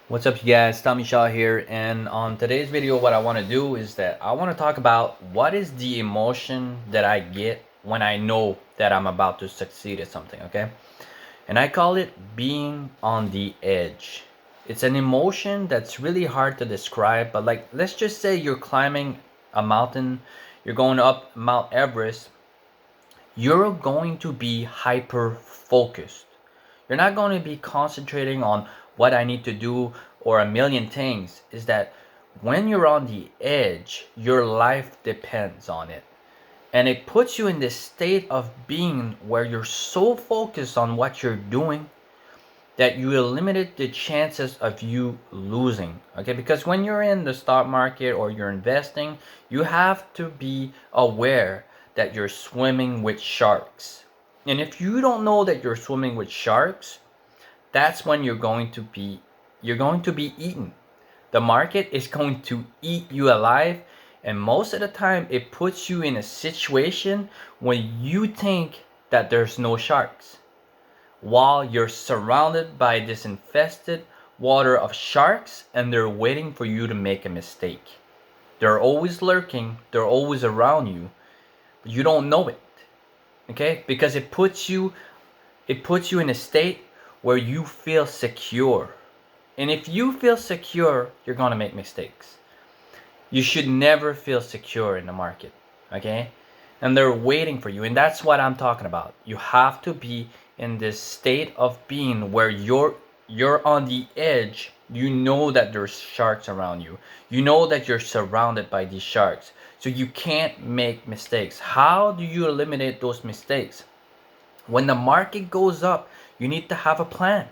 What's up, you guys? Tommy Shaw here, and on today's video, what I want to do is that I want to talk about what is the emotion that I get when I know that I'm about to succeed at something, okay? And I call it being on the edge. It's an emotion that's really hard to describe, but like, let's just say you're climbing a mountain, you're going up Mount Everest, you're going to be hyper focused. You're not going to be concentrating on what I need to do or a million things. Is that when you're on the edge, your life depends on it. And it puts you in this state of being where you're so focused on what you're doing that you eliminate the chances of you losing. Okay, because when you're in the stock market or you're investing, you have to be aware that you're swimming with sharks. And if you don't know that you're swimming with sharks, that's when you're going to be eaten. The market is going to eat you alive, and most of the time it puts you in a situation when you think that there's no sharks while you're surrounded by this infested water of sharks, and they're waiting for you to make a mistake. They're always lurking, they're always around you, but you don't know it. Okay? Because it puts you in a state where you feel secure. And if you feel secure, you're going to make mistakes. You should never feel secure in the market. Okay? And they're waiting for you. And that's what I'm talking about. You have to be in this state of being where you're on the edge. You know that there's sharks around you. You know that you're surrounded by these sharks. So you can't make mistakes. How do you eliminate those mistakes? When the market goes up, you need to have a plan.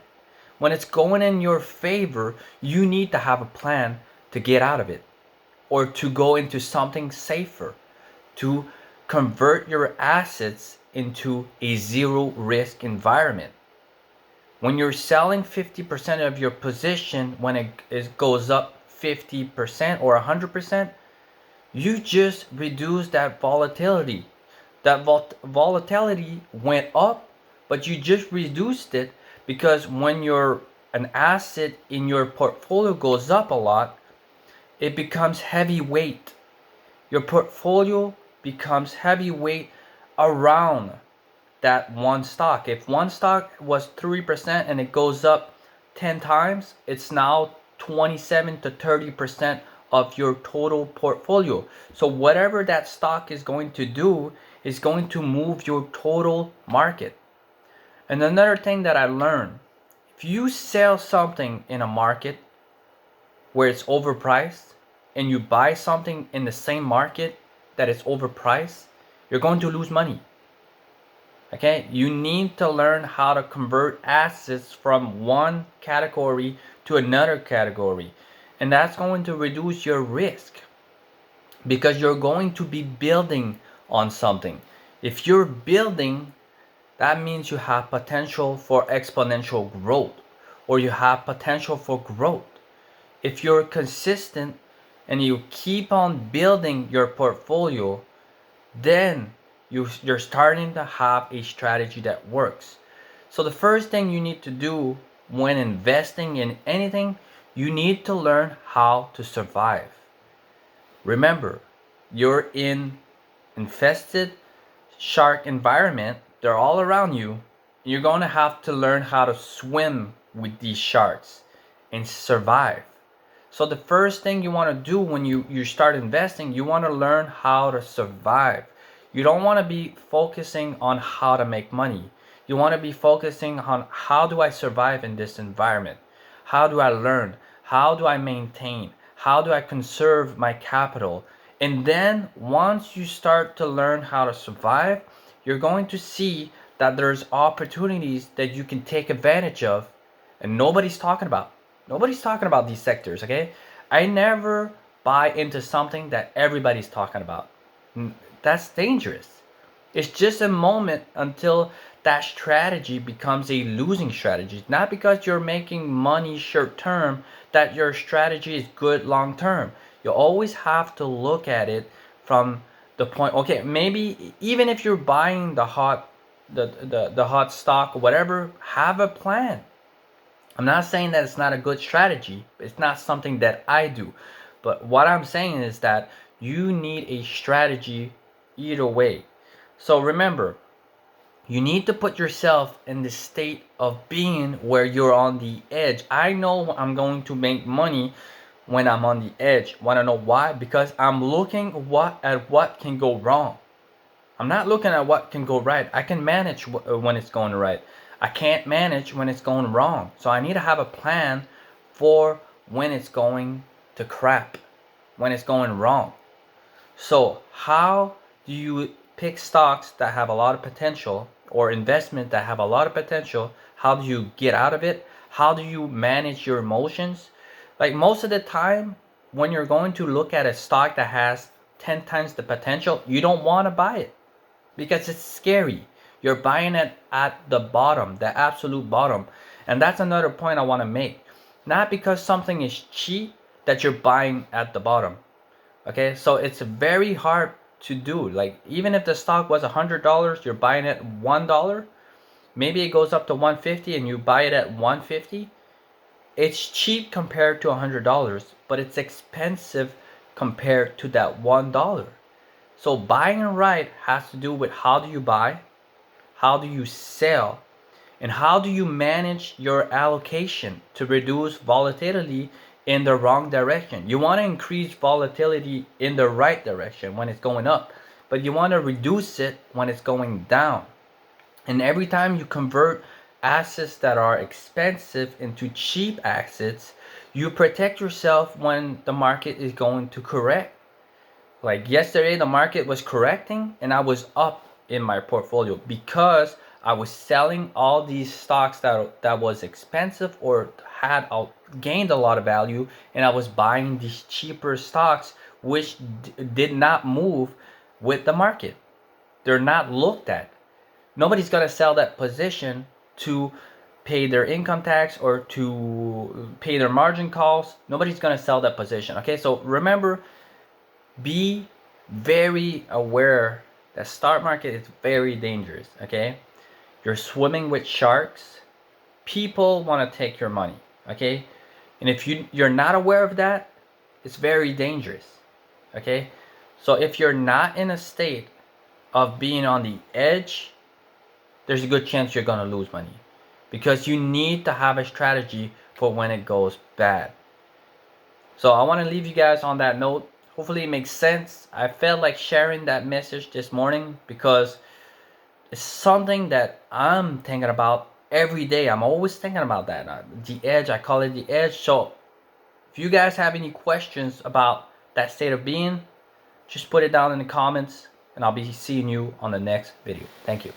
When it's going in your favor, you need to have a plan to get out of it or to go into something safer, to convert your assets into a zero risk environment. When you're selling 50% of your position, when it goes up 50% or 100%, you just reduce that volatility. That volatility went up, but you just reduced it because when an asset in your portfolio goes up a lot, it becomes heavyweight. Your portfolio becomes heavyweight around that one stock. If one stock was 3% and it goes up 10 times, it's now 27 to 30% of your total portfolio. So whatever that stock is going to do is going to move your total market. And another thing that I learned, if you sell something in a market where it's overpriced and you buy something in the same market that is overpriced, you're going to lose money. Okay, you need to learn how to convert assets from one category to another category, and that's going to reduce your risk because you're going to be building on something. If you're building, that means you have potential for exponential growth or you have potential for growth. If you're consistent and you keep on building your portfolio, then you're starting to have a strategy that works. So the first thing you need to do when investing in anything, you need to learn how to survive. Remember, you're in infested shark environment. They're all around you. You're going to have to learn how to swim with these sharks and survive. So the first thing you want to do when you start investing, you want to learn how to survive. You don't want to be focusing on how to make money. You want to be focusing on how do I survive in this environment? How do I learn? How do I maintain? How do I conserve my capital? And then once you start to learn how to survive, you're going to see that there's opportunities that you can take advantage of and nobody's talking about. Nobody's talking about these sectors, okay? I never buy into something that everybody's talking about. That's dangerous. It's just a moment until that strategy becomes a losing strategy. Not because you're making money short term that your strategy is good long term. You always have to look at it from the point, okay, maybe even if you're buying the hot stock or whatever, have a plan. I'm not saying that it's not a good strategy. It's not something that I do. But what I'm saying is that you need a strategy either way. So remember, you need to put yourself in the state of being where you're on the edge. I know I'm going to make money when I'm on the edge. Want to know why? Because I'm looking at what can go wrong. I'm not looking at what can go right. I can manage when it's going right. I can't manage when it's going wrong. So I need to have a plan for when it's going to crap, when it's going wrong. So how do you pick stocks that have a lot of potential, or investment that have a lot of potential? How do you get out of it? How do you manage your emotions? Like most of the time, when you're going to look at a stock that has 10 times the potential, you don't want to buy it because it's scary. You're buying it at the bottom, the absolute bottom. And that's another point I want to make. Not because something is cheap that you're buying at the bottom. Okay, so it's very hard to do. Like even if the stock was $100, you're buying it $1. Maybe it goes up to 150 and you buy it at 150. It's cheap compared to $100, but it's expensive compared to that $1. So buying right has to do with how do you buy, how do you sell, and how do you manage your allocation to reduce volatility in the wrong direction. You want to increase volatility in the right direction when it's going up, but you want to reduce it when it's going down. And every time you convert assets that are expensive into cheap assets, you protect yourself when the market is going to correct. Like yesterday, the market was correcting and I was up in my portfolio because I was selling all these stocks that was expensive or had gained a lot of value, and I was buying these cheaper stocks which did not move with the market. They're not looked at. Nobody's gonna sell that position to pay their income tax or to pay their margin calls. Nobody's gonna sell that position. Okay, so remember, be very aware that stock market is very dangerous. Okay, you're swimming with sharks. People want to take your money. Okay, and if you're not aware of that, it's very dangerous. Okay, so if you're not in a state of being on the edge, there's a good chance you're gonna lose money, because you need to have a strategy for when it goes bad. So I want to leave you guys on that note. Hopefully it makes sense. I felt like sharing that message this morning because it's something that I'm thinking about every day. I'm always thinking about that. The edge, I call it the edge. So if you guys have any questions about that state of being, just put it down in the comments and I'll be seeing you on the next video. Thank you.